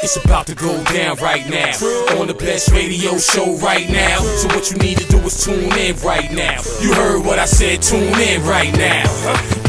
It's about to go down right now on the best radio show right now. So what you need to do is tune in right now. You heard what I said, tune in right now.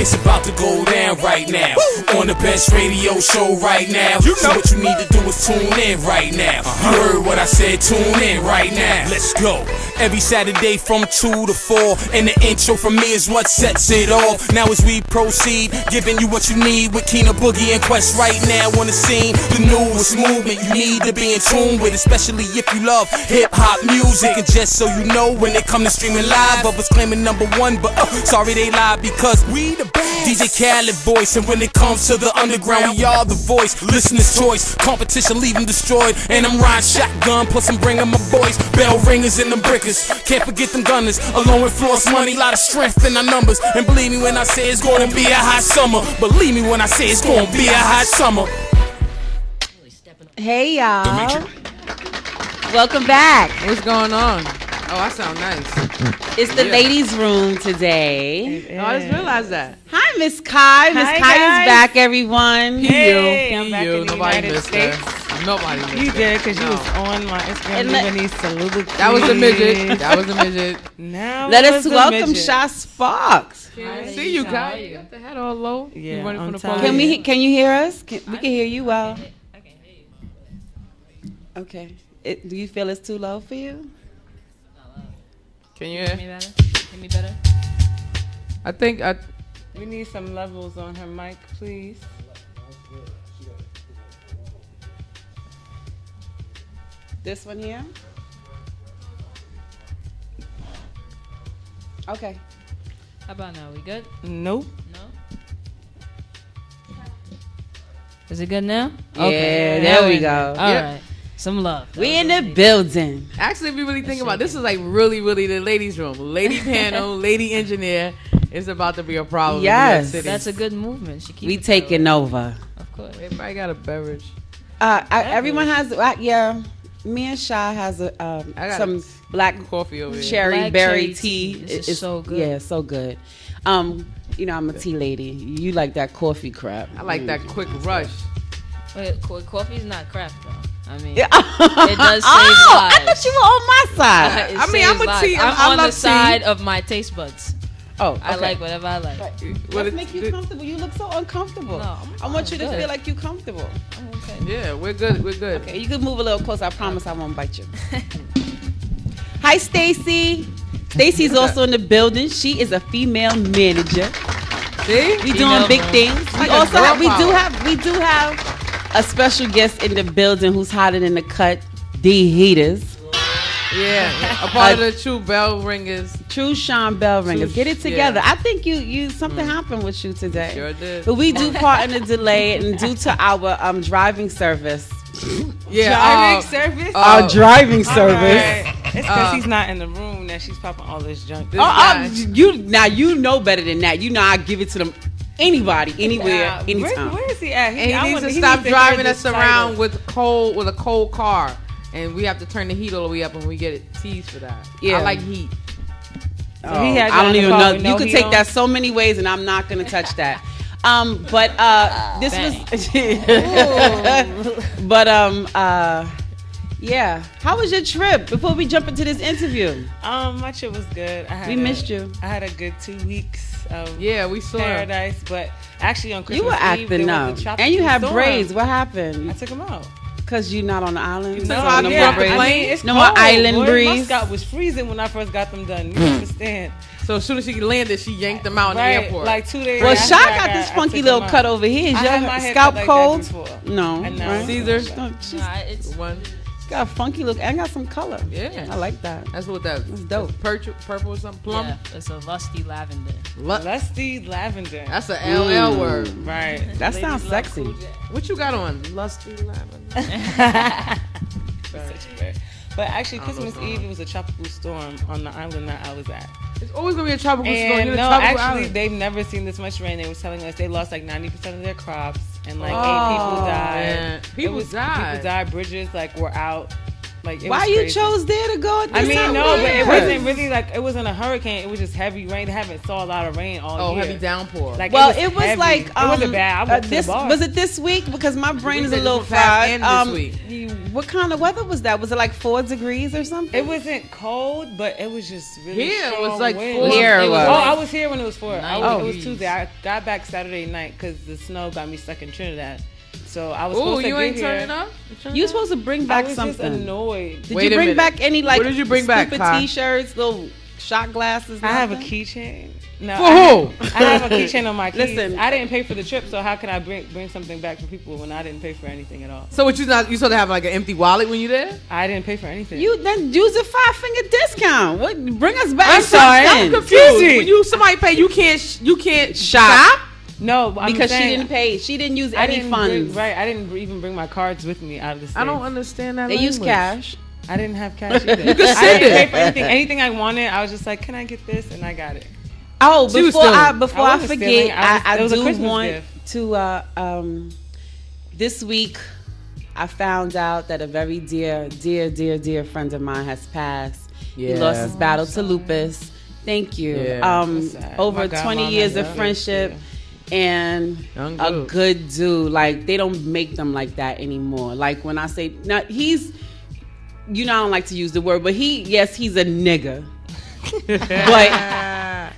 It's about to go down right now on the best radio show right now. So what you need to do is tune in right now. You heard what I said, tune in right now. Let's go. Every Saturday from 2 to 4, and the intro from me is what sets it off. Now as we proceed, giving you what you need with Keena Boogie and Quest right now on the scene. The newest movement you need to be in tune with, especially if you love hip-hop music. And just so you know, when it come to streaming live, others claiming #1, but sorry they lied because we the best. DJ Khaled voice, and when it comes to the underground, we are the voice. Listener's choice, competition leave them destroyed. And I'm riding shotgun, plus I'm bringing my boys. Bell ringers and them brickers, can't forget them gunners. Along with Floss Money, lot of strength in our numbers. And believe me when I say it's gonna be a hot summer. Believe me when I say it's gonna be a hot summer. Hey y'all, welcome back. What's going on? Oh, I sound nice. It's the ladies' room today. Oh, I just realized that. Hi, Miss Kai. Miss Kai is back, everyone. Hey, I'm back in the Nobody United missed States. her. Nobody missed You her. did, because you No. was on my Instagram And giving these soliloquies. That was a midget. That was a midget. Now Let it us was a welcome midget. Sha Sparks. See you, Kai. You got the head all low. Yeah, You running I'm from the tired. police. Can you hear us? We can hear you well. Okay. Do you feel it's too low for you? Can you Hear me hear? better? Hear me better? I think We need some levels on her mic, please. This one here? Okay. How about now? We good? Nope. No? Is it good now? Yeah, there we go. All Yep. right. Some love. We in the building. actually, if you really think about it, this is like really, really the ladies' room. Lady panel, lady engineer. It's about to be a problem. Yes. In New York City. That's a good movement. She keep We it that taking way. over. Of course. Everybody got a beverage. Everyone has, yeah. Me and Sha has I got some black Coffee over here. cherry Black berry cherry tea. tea. This is so good. Yeah, so good. You know, I'm a tea lady. You like that coffee crap. I like that quick rush. Wait, coffee's not craft though. I mean, Yeah. it does save Oh, lives. I thought you were on my side. It I mean, I'm saves a tea- lives. I I'm on love the tea. side of my taste buds. Oh, okay. I like whatever I like. Let's make you comfortable. You look so uncomfortable. No, I want you to good. feel like you're comfortable. I'm okay. Yeah, we're good. We're good. Okay, you can move a little closer. I promise I won't bite you. Hi, Stacy. Stacy's also in the building. She is a female manager. See? We doing big things. We Like a also girl we do have a special guest in the building who's hotter than the cut. D Heaters. Yeah, a part of the true bell ringers. True Sean Bell ringers. Get it together. yeah. I think you something happened with you today. Sure did. But we do part in the delay, and due to our driving service. Yeah, Driving service? Our driving All service. right. It's because he's not in the room that she's popping all this junk. This Oh, guy. you know better than that. You know I give it to them anybody, anywhere, anytime. Where is he at? And he needs to stop driving us around with a cold car, and we have to turn the heat all the way up, and we get teased for that. Yeah. I like heat. So he had I don't you in even the car know. with You no could heat take on? that so many ways, and I'm not gonna touch that. But this was. But yeah. How was your trip? Before we jump into this interview, My trip was good. we missed you. I had a good 2 weeks of Yeah, we saw him. paradise, but actually on Christmas You were Eve, acting there up, was a tropical and you had storm. braids. What I happened? took them out. Cause you not on the island. No, So I no did. more I braids. mean, it's No more cold. island Boy, breeze. Muscat was freezing when I first got them done. You understand? So as soon as she landed, she yanked them out in the Right, airport. like 2 days. Well, after Sha I got this I funky took little them cut out. over here. Is I had my your hair scalp cut like cold? that before. No. I know. Right? Caesar. She's Nah, it's One. got a funky look and got some color. Yeah. I like that. That's what that. That's dope. Purple or something. Plum. yeah, it's a lusty lavender. Lusty lavender. That's an LL word. Right. That sounds sexy. What you got on? Lusty lavender. But actually, I don't know Christmas what's going Eve, on. it was a tropical storm on the island that I was at. It's always gonna be a tropical storm. And You're in a no, tropical actually, island. they've never seen this much rain. They was telling us they lost like 90% of their crops, and like 8 Oh, people died. man. It People was- died. People died. Bridges like were out. Like, it Why was you crazy. chose there to go? At this I mean, time no, of but it year? wasn't really like, it wasn't a hurricane. It was just heavy rain. They haven't saw a lot of rain all year. heavy downpour. Like, Well, it was heavy. like it wasn't bad. I went to this the bar. was it this week because my brain is a said little this was past fried. and this What kind of weather was that? Was it like 4 degrees or something? It wasn't cold, but it was just really Here, it strong was like wind. 4. Here it was. Oh, I was here when it was 4. Oh. It was Tuesday. I got back Saturday night because the snow got me stuck in Trinidad. So I was Ooh, supposed to you get ain't here. turning up? You supposed to bring I back was just something. annoyed. Did Wait you a bring minute. back any like What did you bring back, stupid Kai? T-shirts, little shot glasses? I have a nothing? keychain. No, For I who? have a keychain on my keys. Listen. I didn't pay for the trip, so how can I bring something back for people when I didn't pay for anything at all? So what you supposed to have like an empty wallet when you there? I didn't pay for anything. You then use a 5-finger discount. What? Bring us back. I'm sorry. something. I'm confused. When somebody pay, you can't shop. No, but I'm Because she saying, didn't pay. She didn't use I any didn't funds. Right, I didn't even bring my cards with me out of the state. I don't understand that. They use language. cash. I didn't have cash either. You could I send didn't it. pay for anything. Anything I wanted, I was just like, can I get this? And I got it. Oh, She was before I stealing. forget, stealing. I it was a do Christmas want gift. to. This week, I found out that a very dear friend of mine has passed. He lost his battle to lupus. Thank you. Yeah. That's sad. Over My 20 godmom years has of that. friendship. Yeah. And Young a dude. good dude. Like, they don't make them like that anymore. Like, when I say, now he's, I don't like to use the word, but he's a nigga. But,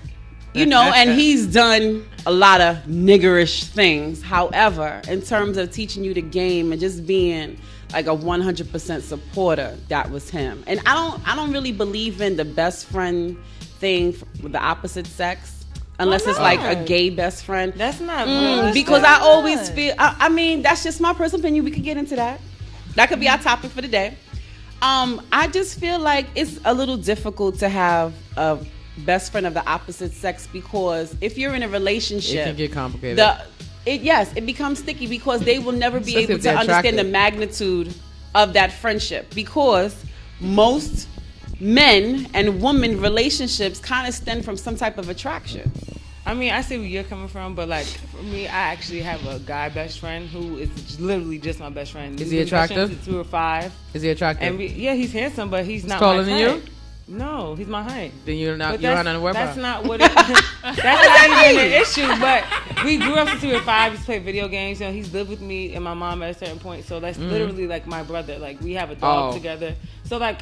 and he's done a lot of niggerish things. However, in terms of teaching you the game and just being like a 100% supporter, that was him. And I don't really believe in the best friend thing with the opposite sex. Unless it's like a gay best friend. That's not realistic. Because I always feel, I mean, that's just my personal opinion. We could get into that. That could be our topic for the day. I just feel like it's a little difficult to have a best friend of the opposite sex because if you're in a relationship, It can get complicated. it becomes sticky because they will never be Especially able if to they're understand the attractive. magnitude of that friendship because most men and women relationships kind of stem from some type of attraction. I mean, I see where you're coming from, but like for me, I actually have a guy best friend who is literally just my best friend. Is We've he been best friends attractive? since we were 5, Is he attractive? and he's handsome, but he's not taller my than you? type. No, he's my height. then you're not But you're not worry that's about. not what it, that's not even an issue. But we grew up since we were 5. We played video games. He's lived with me and my mom at a certain point. So that's literally like my brother. Like we have a dog Oh. together. So like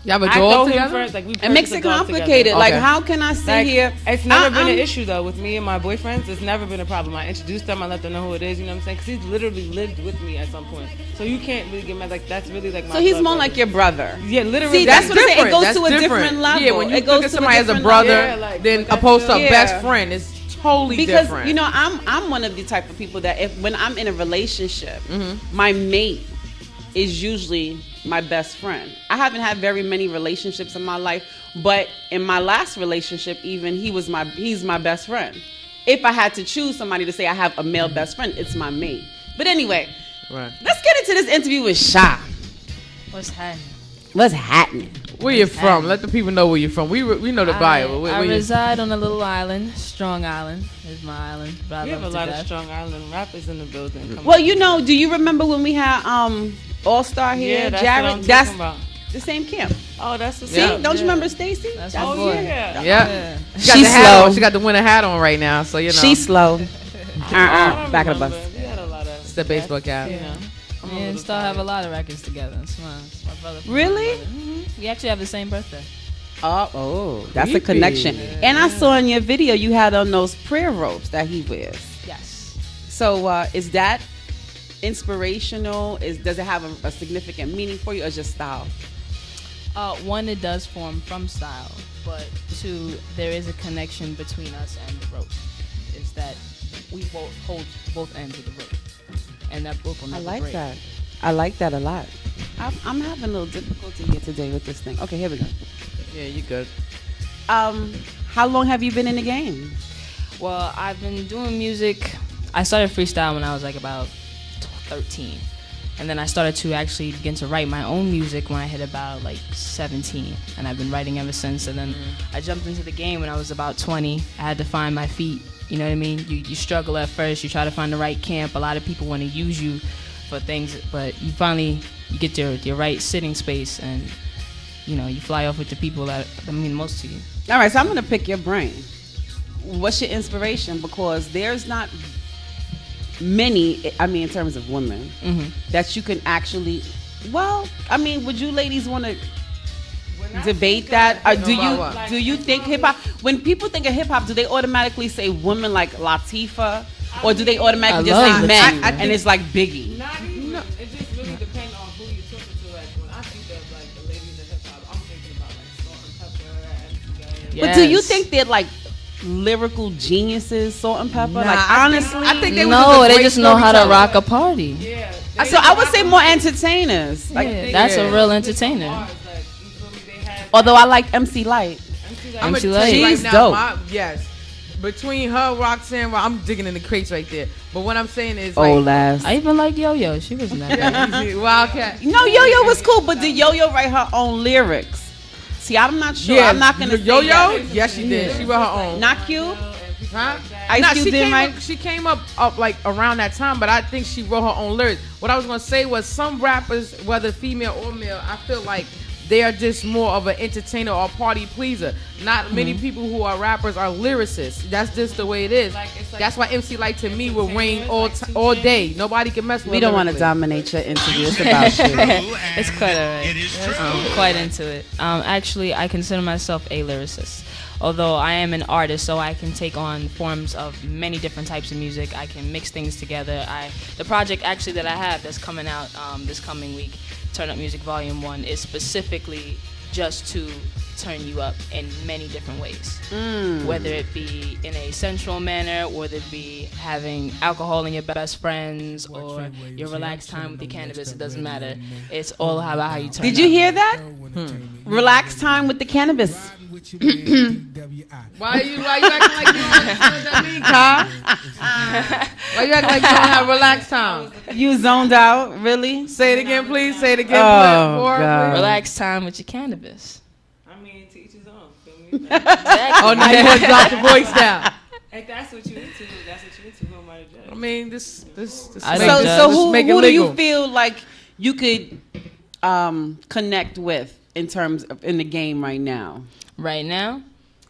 You have a I know dog him together? first. Like we It makes purchased a it dog complicated. together. Like, Okay. how can I sit Like, here? it's never been an I'm- issue though with me and my boyfriends. It's never been a problem. I introduced them. I let them know who it is. You know what I'm saying? Because he's literally lived with me at some point. So you can't really get mad. Like that's really like my. So he's blood more brother. like your brother. Yeah, literally. See, that's what I'm saying. It goes That's to a different level. Yeah, when you It goes look at to a somebody as a different brother, level. Yeah, like, then but that's opposed to a still- best Yeah. friend, it's totally Because different. I'm one of the type of people that when I'm in a relationship, Mm-hmm. my mate is usually my best friend. I haven't had very many relationships in my life, but in my last relationship, even he's my best friend. If I had to choose somebody to say I have a male best friend, it's my mate. But anyway, Right. let's get into this interview with Sha. What's happening? What's happening? Where you from? Let the people know where you're from. We know the bio. Where I you- reside on a little island. Strong Island is my island. But I We have a love it to lot of death. Strong Island rappers in the building. Come Well, Mm-hmm. do you remember when we had All Star here, yeah, that's Jared? what I'm That's talking about. the same camp. Oh, that's the See, Yeah. don't you remember Stacy? That's That's- my Oh boy. yeah. Yeah. She got She's the hat slow. on. She got the winter hat on right now, so you know. She's slow. I Back of the remember. bus. We had a lot of. It's the baseball cap. You know. I'm a Me and little Star have a tired. lot of records together. It's my brother. Really? We actually have the same birthday. Oh, that's a Creepy. connection. And I saw in your video you had on those prayer robes that he wears. Yes. So is that inspirational? Does it have a significant meaning for you, or just style? One, it does form from style, but two, there is a connection between us and the rope. Is that we both hold both ends of the rope, and that rope will I never like break. that. I like that a lot. I'm having a little difficulty here today with this thing. Okay, here we go. Yeah, you good. How long have you been in the game? Well, I've been doing music. I started freestyle when I was like about 13. And then I started to actually begin to write my own music when I hit about like 17. And I've been writing ever since. And then I jumped into the game when I was about 20. I had to find my feet. You know what I mean? You struggle at first. You try to find the right camp. A lot of people want to use you for things, but you you get your right sitting space, and you fly off with the people that mean most to you. All right, so I'm gonna pick your brain. What's your inspiration? Because there's not many, in terms of women, that you can actually. Well, would you ladies want to debate that? Do you think hip hop? When people think of hip hop, do they automatically say women like Latifah, or do they automatically just say men? And it's like Biggie. Not even. No. It just really depends on who you're talking to. Like when I think of like the ladies in hip hop, I'm thinking about like Salt and Pepper, But do you think they're like lyrical geniuses, Salt and Pepper? Like honestly, I think they just know how to rock a party. Yeah. So I would say more entertainers. Like that's a real entertainer. Although I like MC Lyte. MC Lyte. She's dope. Yes. Between her, Roxanne, I'm digging in the crates right there. But what I'm saying is, I even like Yo-Yo. She was nice. Wildcat. No, Yo-Yo was cool, but did Yo-Yo write her own lyrics? See, I'm not sure. Yeah, I'm not gonna say Yo-Yo. that. Yes, she did. She wrote her own. Not Cube. Huh? Ice Cube didn't write. She came up like around that time, but I think she wrote her own lyrics. What I was gonna say was some rappers, whether female or male, I feel like they are just more of an entertainer or party pleaser. Not many people who are rappers are lyricists. That's just the way it is. That's why MC Lyte to me will reign all day. Nobody can mess with. We don't want to dominate your interview. It's about you. It's quite alright. I'm quite into it. Actually, I consider myself a lyricist. Although I am an artist, so I can take on forms of many different types of music. I can mix things together. The project actually that I have that's coming out this coming week, Turn Up Music Volume 1, is specifically just to turn you up in many different ways. Whether it be in a sensual manner, whether it be having alcohol in your best friends, or your relaxed time with your cannabis, it doesn't matter. It's all about how you turn Did up. you hear that? Relaxed time with the cannabis. Why you acting like you don't understand what that mean, Kai? Why you acting like you don't have relaxed time? You zoned out, really? Say it again, please. Say it again, Oh, please. God. Relaxed time with your cannabis. To each his own. Feel me? Oh, now you want to drop the voice down. If that's what you into, that's what you into. Who am I to judge? I mean, this I make- don't So judge. who make it do you legal. feel like you could connect with in terms of in the game right now? Right now,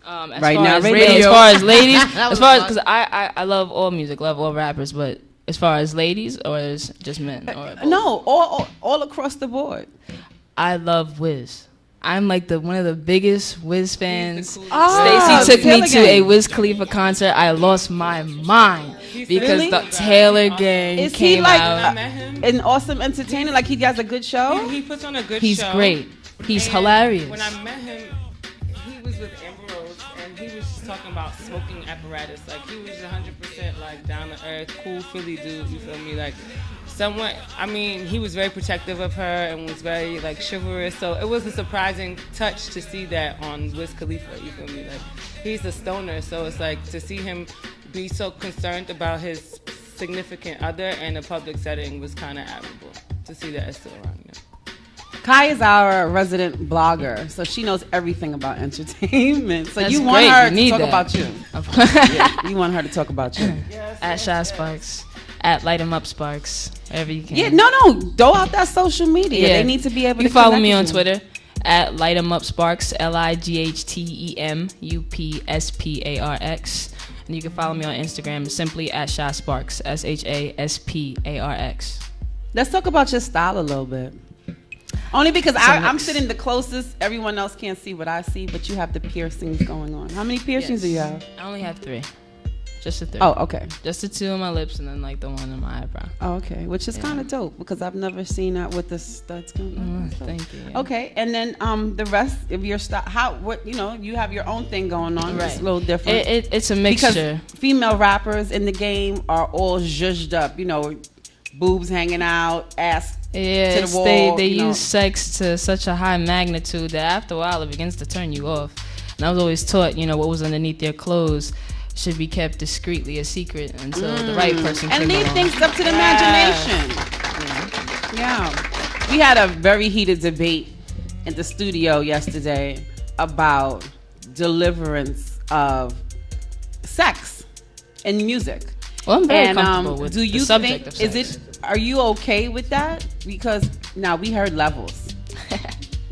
as Right far now, as, radio. as far as ladies, That was as far as fun. because I love all music, love all rappers, but as far as ladies or as just men, or both? No, all across the board. I love Wiz. I'm like one of the biggest Wiz fans. Oh, Stacey took me to Taylor a Gang. Wiz Khalifa concert. I lost my mind because Really? the Taylor Gang Is he came like out. met him. an awesome entertainer? Like he has a good show? He puts on a good He's show. great. He's And hilarious. When I met him, he was with Amber Rose, and he was just talking about smoking apparatus. Like he was 100% like down to earth, cool Philly dude. You feel me? Like somewhat. I mean, he was very protective of her and was very like chivalrous. So it was a surprising touch to see that on Wiz Khalifa. You feel me? Like he's a stoner, so it's like to see him be so concerned about his significant other in a public setting was kind of admirable. To see that it's still around. You know? Kai is our resident blogger, so she knows everything about entertainment. So That's you want great. her You to need talk that. about you. Of course. You want her to talk about you. At Shy Sparks, at Light 'em Up Sparks, wherever you can. Yeah, no, throw out that social media. Yeah. They need to be able You to can follow connect me on with you. Twitter at Light 'em Up Sparks, LIGHTEMUPSPARX. And you can follow me on Instagram simply at Shy Sparks, SHASPARX. Let's talk about your style a little bit. Only because I'm sitting the closest. Everyone else can't see what I see, but you have the piercings going on. How many piercings do you have? I only have 3. Just the 3. Oh, okay. Just the 2 on my lips and then like the 1 on my eyebrow. Oh, okay. Which is kind of dope because I've never seen that with the studs going on. Thank you. Yeah. Okay, and then the rest of your style, you have your own thing going on. It's a little different. It's a because mixture. female rappers in the game are all zhuzhed up, boobs hanging out, ass Yeah, to the wall. they use sex to such a high magnitude that after a while it begins to turn you off. And I was always taught, what was underneath their clothes should be kept discreetly a secret until the right person and came leave along. things up to the imagination. Yeah. We had a very heated debate in the studio yesterday about deliverance of sex in music. Well, I'm very comfortable with do you the subject think of sex. are you okay with that? Because Now we heard levels.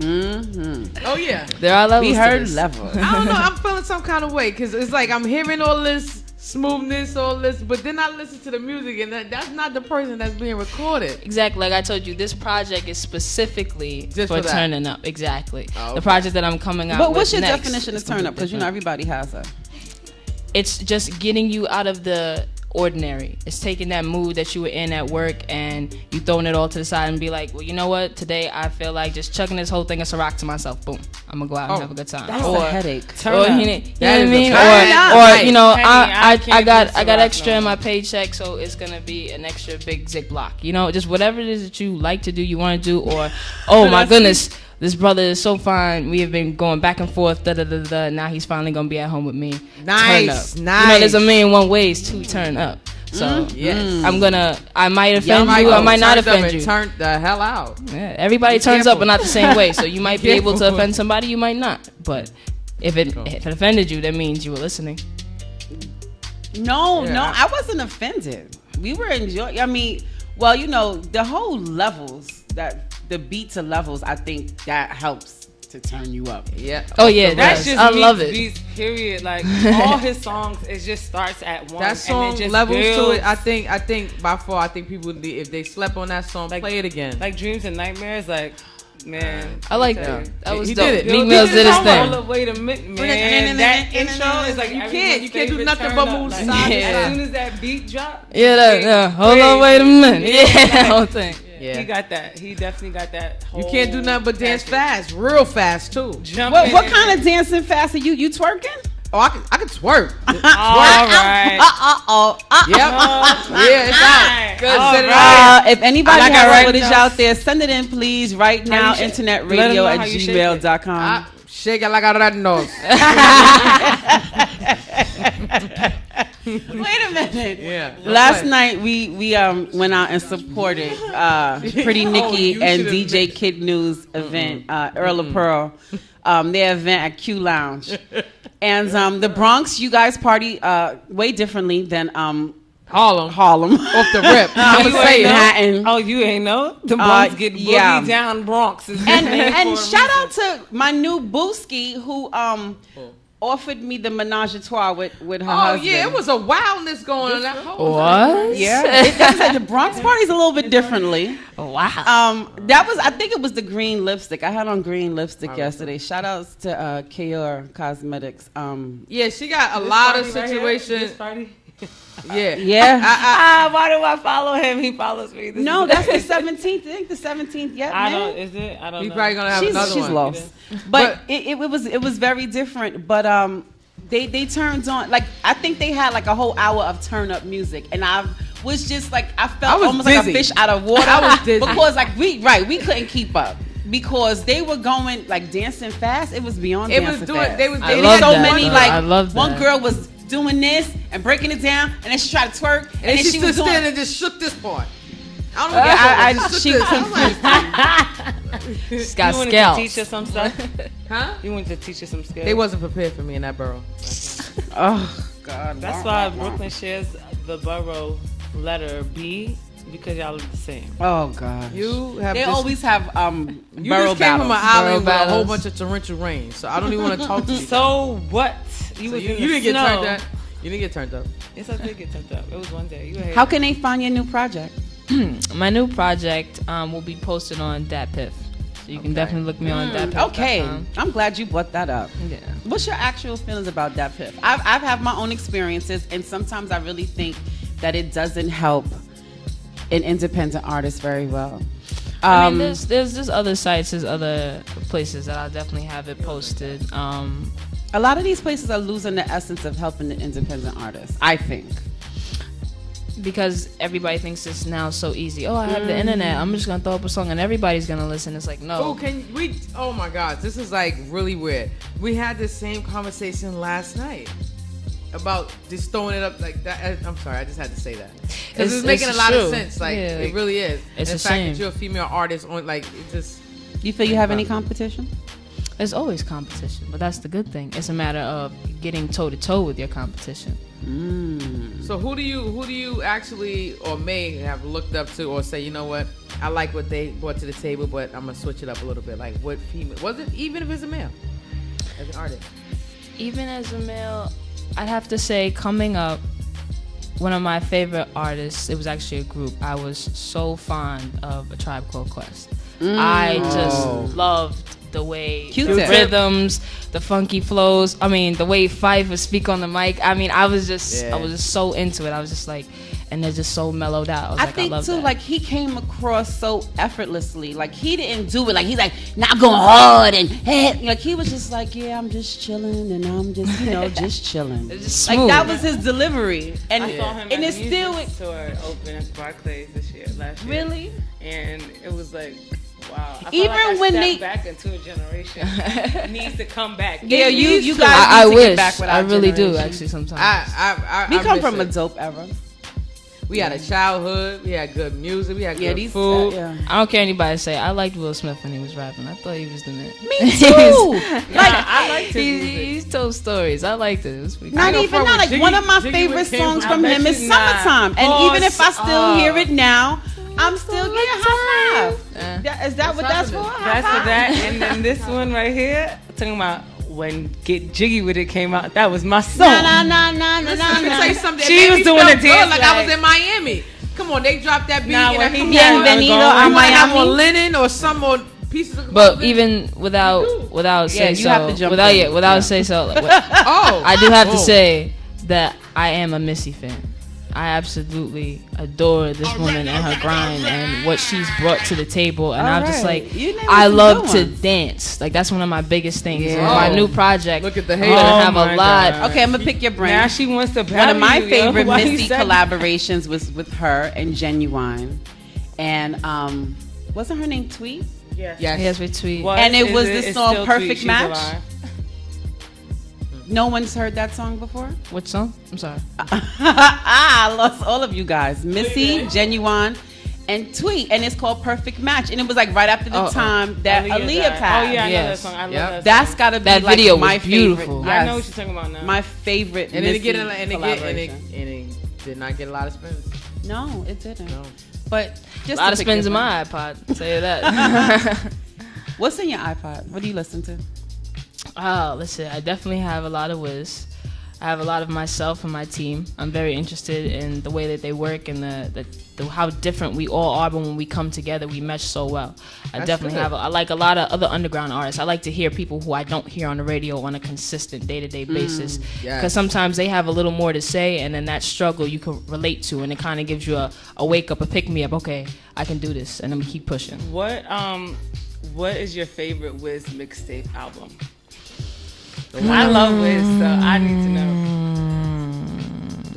Oh yeah. There are levels. We to heard this. levels. I don't know. I'm feeling some kind of way because it's like I'm hearing all this smoothness, all this, but then I listen to the music and that's not the person that's being recorded. Exactly, like I told you, this project is specifically Just for for that. turning up. Exactly, Oh, okay. the project that I'm coming out. But with what's your next definition is of turn up? Because completely everybody has a. it's just getting you out of the ordinary. It's taking that mood that you were in at work and you throwing it all to the side and be like, well, you know what? Today I feel like just chugging this whole thing of Ciroc to myself. Boom. I'm gonna go out and have a good time. That's or, a headache. or, you know what I mean? Right. Or you know, Penny, I I can't got do I got Ciroc extra no in my more. paycheck, so it's gonna be an extra big Ziploc. You know, just whatever it is that you like to do, you want to do, or oh my goodness, this brother is so fine. We have been going back and forth. Da da da da. Now he's finally gonna be at home with me. Nice, turn up. nice. You know, there's a million one ways to turn up. So Yes. I might offend Y'all you, I might not turned up offend and you. Turn the hell out. Yeah, everybody Be turns careful. up, but not the same way. So you might be able to careful. offend somebody, you might not. But if it offended you, that means you were listening. No, Yeah. no, I wasn't offended. We were enjoying. I mean, well, you know, the whole levels that the beat to levels. I think that helps to turn you up. Yeah. Oh yeah, That's that's just I love it. Beats, period. Like all his songs, it just starts at one. That and song it just levels builds. to it. I think by far. I think people if they slept on that song, Like- play it again. Like Dreams and Nightmares. Like, man, I like let me that. tell you. That was He dope. did it. Meek Mills did his Hold thing. up, wait a minute, man. That intro is like You everyone's can't do favorite nothing turn but up. move Like, side to Yeah. As side. soon as that beat drop, Yeah, that. Hold on, wait a minute. Yeah, that whole thing. Yeah. he got that. He definitely got that. You Whole can't do nothing but dance package. fast, real fast too. Jumping What in kind of dancing fast are you? You twerking? Oh, I can twerk. All right. Yep. Yeah, it's out. Good. I said it right. If anybody I like has it right footage now. out there, send it in, please, right now. you shake- let 'em know internetradio@gmail.com. I shake it like a red nose. Wait a minute. Yeah. Last night we went out and supported Pretty Nikki you and should've DJ Kid News event, Earl of Pearl, their event at Q Lounge, and the Bronx. You guys party way differently than Harlem. Harlem. Off the rip. I'm You gonna say ain't it. Manhattan. Oh, you ain't know? The Bronx get boogie yeah. down Bronx. Is And shout out to my new Booski who offered me the menage a trois with her Oh husband. yeah, it was a wildness going on that whole What? Yeah, the Bronx party's a little bit differently. Wow. That was, I think it was the green lipstick. I had on green lipstick yesterday. Shout outs to Kayor Cosmetics. Yeah, she got a lot of situations. Yeah. Yeah. Why do I follow him? He follows me. This No, is- that's the 17th. I think the 17th. Yeah, I man. don't. Is it? I don't He's know. probably gonna have another She's one. lost. But But- it was very different. But they turned on, like, I think they had like a whole hour of turn up music, and I was just like, I felt I was almost like a dizzy. fish out of water. I was dizzy. because like we couldn't keep up. Because they were going like dancing fast, it was beyond It was dancing doing. fast. They was. I They There love were so that, many though. like I love one that. girl was doing this and breaking it down, and then she tried to twerk, and, And then she she stood was still doing. and just shook this part. I don't know. She confused. She's got You wanted to scalps. teach us some stuff. Huh? You wanted to teach us some skills. They wasn't prepared for me in that borough. Oh God, That's why Brooklyn shares the borough letter B, because y'all look the same. Oh God, You have. they this, always have You borough just came from an battles. island with a whole battles. bunch of torrential rain, so I don't even want to talk to you. So what? You So was you in the didn't get snow. turned up. You didn't get turned up. Yes, I did get turned up. It was one day. You had How can they find your new project? My new project will be posted on DatPiff. So you can definitely look me on DatPiff. Okay, I'm glad you brought that up. Yeah. What's your actual feelings about that piff? I've had my own experiences, and sometimes I really think that it doesn't help an independent artist very well. I mean, there's just other sites, there's other places that I'll definitely have it posted. A lot of these places are losing the essence of helping the independent artist, I think. Because everybody thinks it's now so easy. Oh, I have the internet. I'm just gonna throw up a song and everybody's gonna listen. It's like no. Oh, can we? Oh my God, this is like really weird. We had this same conversation last night about just throwing it up like that. I'm sorry, I just had to say that because it's making a lot true. of sense. Like Yeah, it really is. it's And a the fact shame. that you're a female artist on like it just. You feel you have any competition? There's always competition, but that's the good thing. It's a matter of getting toe to toe with your competition. So who do you actually or may have looked up to or say, you know what, I like what they brought to the table, but I'm gonna switch it up a little bit. Like, what female was it? Even if it's a male, as an artist. Even as a male, I'd have to say, coming up, one of my favorite artists, it was actually a group. I was so fond of A Tribe Called Quest. I just loved the way Q-Tip. the rhythms, the funky flows. I mean, the way Fife would speak on the mic. I mean, I was just so into it. I was just like, and they're just so mellowed out. I was I like, think I love too, that. like he came across so effortlessly. Like he didn't do it. Like he's like, not going hard and hey. Like he was just like, yeah, I'm just chilling and I'm just, just chilling. It's just Like smooth. that was his delivery, and I saw him and at it's the still music store open at Barclays last year. really. And it was like, wow. I felt Even like I when stepped they- back into a generation it needs to come back. Yeah, It you needs to. guys I need to get wish. back with I our really do, generation. actually, sometimes. We I come miss from a it. dope era. We had a childhood. We had good music. We had Yeah, good these food. yeah. I don't care anybody say. I liked Will Smith when he was rapping. I thought he was the man. Me too. Like I liked his music. He's told stories. I liked it. It was pretty not know even from not like Jiggy- one of my Jiggy favorite was came songs from- from I bet him is you not. Summertime, and Pause. even if I still hear it now, I'm still getting high five. Yeah. Is that what that's for? High That's for five? that. And then this one right here, talking about when Get Jiggy With It came out, that was my song. Nah, nah, nah, nah, nah, Let me nah. tell you something. She It made was me doing feel the dance good, like I like- was in Miami. Come on, they dropped that beat. Nah, and when I he come had- on. Bienvenido I'm a You might have Miami. more linen or some more pieces of But clothing. even without Yeah, say you so, have to jump without in. without Yeah. say so, like, oh, I do have to Oh. say that I am a Missy fan. I absolutely adore this woman and her grind and what she's brought to the table. And I'm just Alright. like, You named I some love good to ones. dance. Like that's one of my biggest things. Yeah. And my Oh. new project. Look at the we're hater. gonna Oh have my a lot. God. Okay, I'm gonna pick your brain. Now she wants to One of battle my you, yo. favorite Why you Missy said- collaborations was with her and Genuine, and wasn't her name Tweet? Yes. Yes. Yes, we tweet. Was, And it is was the it's song still Perfect Tweet, she's Match? alive. No one's heard that song before. What song? I'm sorry. I lost all of you guys. Missy, Genuine, and Tweet, and it's called Perfect Match, and it was like right after the time that Aaliyah died. passed. Oh yeah, I know that Yes. song. I love Yep. that. That's song. gotta be That like video was my beautiful. favorite. I know what Yes. you're talking about now. My favorite And Missy it collaboration. did not get a lot of spins. No, it didn't. No. But A just lot to of pick spins in your my iPod. I'll tell you that. What's in your iPod? What do you listen to? Oh, listen, I definitely have a lot of Wiz. I have a lot of myself and my team. I'm very interested in the way that they work and the how different we all are, but when we come together, we mesh so well. I That's definitely good. I like a lot of other underground artists. I like to hear people who I don't hear on the radio on a consistent day-to-day basis. yes. Because sometimes they have a little more to say, and then that struggle you can relate to, and it kind of gives you a wake-up, a pick-me-up. Okay, I can do this, and then we keep pushing. What is your favorite Wiz mixtape album? I love Wiz, so I need to know.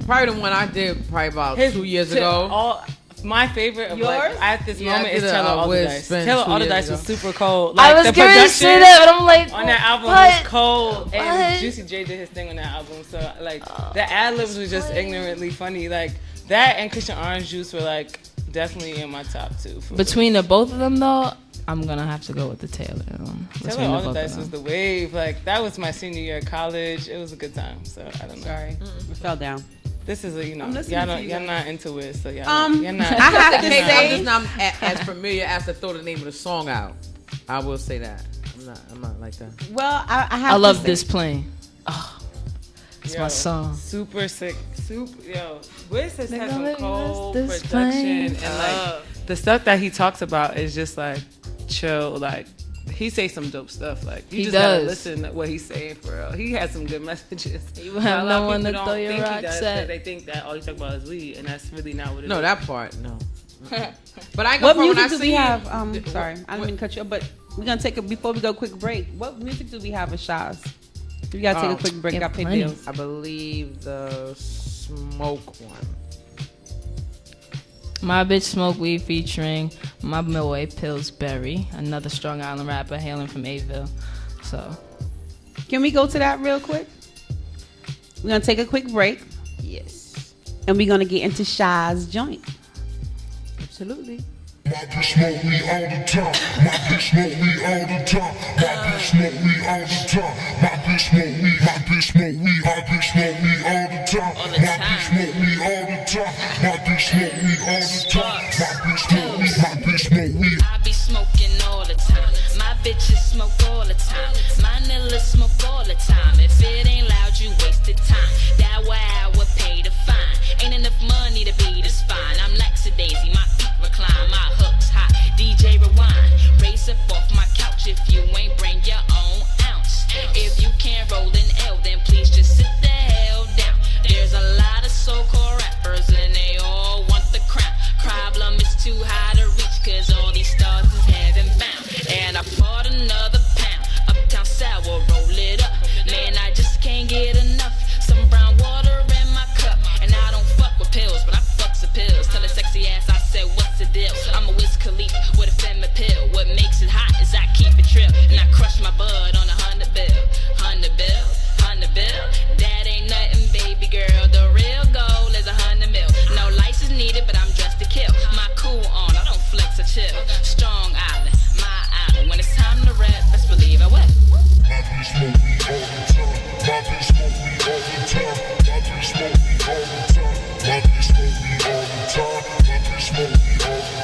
Probably the one I did probably about 2 years ago. My favorite of like, Yours? at this Yeah, I moment did is a, Taylor All the Wiz Dice. spin Taylor 2 All the years Dice ago. was super cold. I Like, was the going to production say that, but I'm like, on that album what? was cold, and What? Juicy J did his thing on that album. So like the ad libs was just ignorantly funny. Like that and Christian Orange Juice were like definitely in my top two. For Between the both of them, though, I'm gonna have to go with the Taylor. Taylor All the Dice was the wave. Like that was my senior year of college. It was a good time. So I don't know. Sorry, I fell down. This is a I'm listening to you y'all guys. not into it, so y'all I not. have to Hey, I'm say, just not as familiar as to throw the name of the song out. I will say that. I'm not like that. well, I have. I love to say, this playing. Oh, it's Yo, my song. Super sick. Yo, Wiz has had Nigga, some let cold this production, plane. and like the stuff that he talks about is just like chill. Like he say some dope stuff. Like you He just gotta does. listen to what he's saying for real. He has some good messages. You will have A lot no of one people to don't throw your think he rocks does, at. 'cause they think that all he talk about is weed, and that's really not what it is. No, that part, no. But I What go when I music do we see have? what- Sorry, I didn't mean to cut you off, but we're gonna take it before we go quick break. What music do we have with Shaz? We gotta take a quick break. Yeah, Got pay plenty. bills. I believe the Smoke one. My Bitch Smoke Weed featuring my boy Pillsbury, another Strong Island rapper hailing from Aville. So Can we go to that real quick? We're gonna take a quick break, Yes. and we're gonna get into Shaz joint. Absolutely. My bitch smoke me all the time. My bitch smoke me all the time. My bitch smoke me all the time. My bitch smoke me. My bitch smoke me. My bitch smoke me all the time. My bitch smoke me all the time. My bitch smoke me all the time. My bitch smoke me. My bitch smoke me. I be smoking all the time. My bitches smoke all the time. My niggas smoke all the time. If it ain't loud, you wasted time. That why I would pay the fine. Ain't enough money to be this fine. I'm lackadaisy. My feet recline. My hooks hot. DJ rewind. Race up off my couch if you ain't bring your own ounce. If you can't roll an L, then please just sit the hell down. There's a lot of so-called rappers and they all want the crown. Problem is too high to reach, cause all these stars is heaven bound. And I bought another pound. Uptown sour, roll it up. Man, I just can't get enough. Some brown water in my cup. And I don't fuck with pills, but I fucks the pills. Tell a sexy ass I said, what's the deal? I'm a Wiz Khalifa with a femme pill. What makes it hot is I keep it trill. And I crush my bud on $100 bill. $100 bill, $100 bill. That ain't nothing, baby girl. The real goal is $100 mil. No license needed, but I'm dressed to kill. My cool on, I don't flex or chill. Strong Island, my island. When it's time to rap, best believe I will. My bitch smoke me all the time. My bitch smoke me all the time. My bitch smoke me all the time. My bitch smoke me all the time. My bitch smoke me all the time.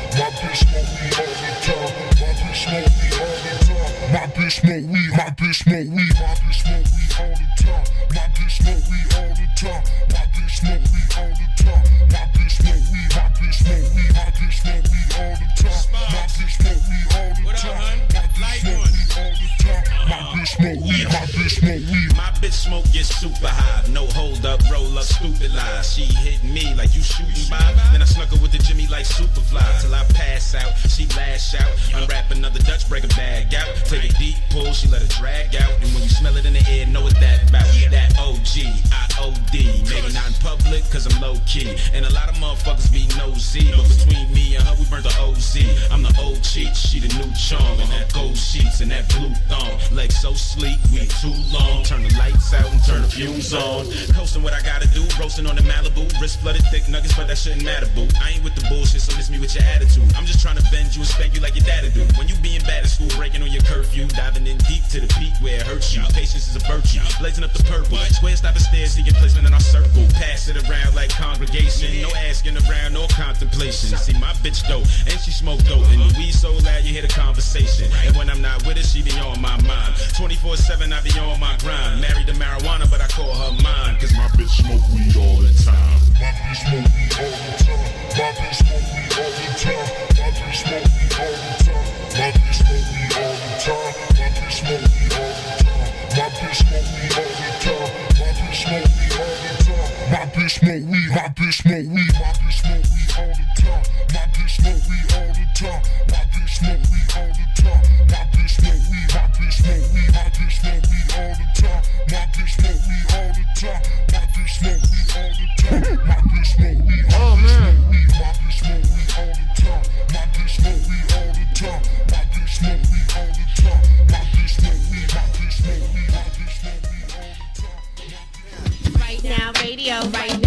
My bitch smoke me all the time. My bitch smoke me all the time. My bitch smoke me. My bitch smoke me. My bitch smoke me all the time. My bitch smoke me all the time. My bitch smoke me all the time. My bitch smoke me. My bitch smoke me. My bitch smoke me all the time. My bitch smoke me all the time. My bitch smoke me all the time. My bitch smoke weed, my bitch smoke weed. My bitch smoke gets super high. No hold up, roll up, stupid lies. She hit me like you shooting by. Then I snuck her with the Jimmy like Superfly. Till I pass out, she lash out. Unwrap another Dutch, break a bag out. Take a deep pull, she let it drag out. And when you smell it in the air, know what that about. That OG, I-O-D. Maybe not in public, cause I'm low key. And a lot of motherfuckers be nosy. But between me and her, we burnt the OZ. I'm the old cheat, she the new charm. And that gold sheets and that blue thong. Legs so sleek, we too long. Turn the lights out and turn the fumes on. Coasting what I gotta do, roasting on the Malibu. Wrist flooded thick nuggets, but that shouldn't matter, boo. I ain't with the bullshit, so miss me with your attitude. I'm just trying to bend you and spank you like your dad'd do. When you being bad at school, breaking on your curfew. Diving in deep to the peak where it hurts you. Patience is a virtue, blazing up the purple. Square stop and stairs, seeking placement in our circle. Pass it around like congregation. No asking around, no contemplation. See my bitch dope, and she smoke dope. And the weed so loud, you hear the conversation. And when I'm not with her, she be on my mind. 24/7, I be on my grind. Married to marijuana, but I call her mine. Cause my bitch smoke weed all the time. My bitch smoke weed all the time. My bitch smoke weed all the time. My bitch smoke weed all the time. My bitch smoke weed all the time. My bitch smoke weed all the time. My bitch smoke weed all the time. My bitch smoke weed all the time. My bitch smoke weed. My bitch smoke weed. My bitch smoke weed all the time. My bitch smoke weed all the time. My bitch smoke weed all the time. My bitch smoke weed. My bitch smoke weed. My bitch smoke weed all the time. My bitch smoke weed all the time. My bitch smoke weed all the time. My bitch smoke weed. Oh man. My bitch smoke weed all the time. My bitch smoke weed all the time. My bitch smoke weed all the time. My bitch smoke weed. My bitch smoke weed. My bitch smoke weed all the time. Right now, radio, right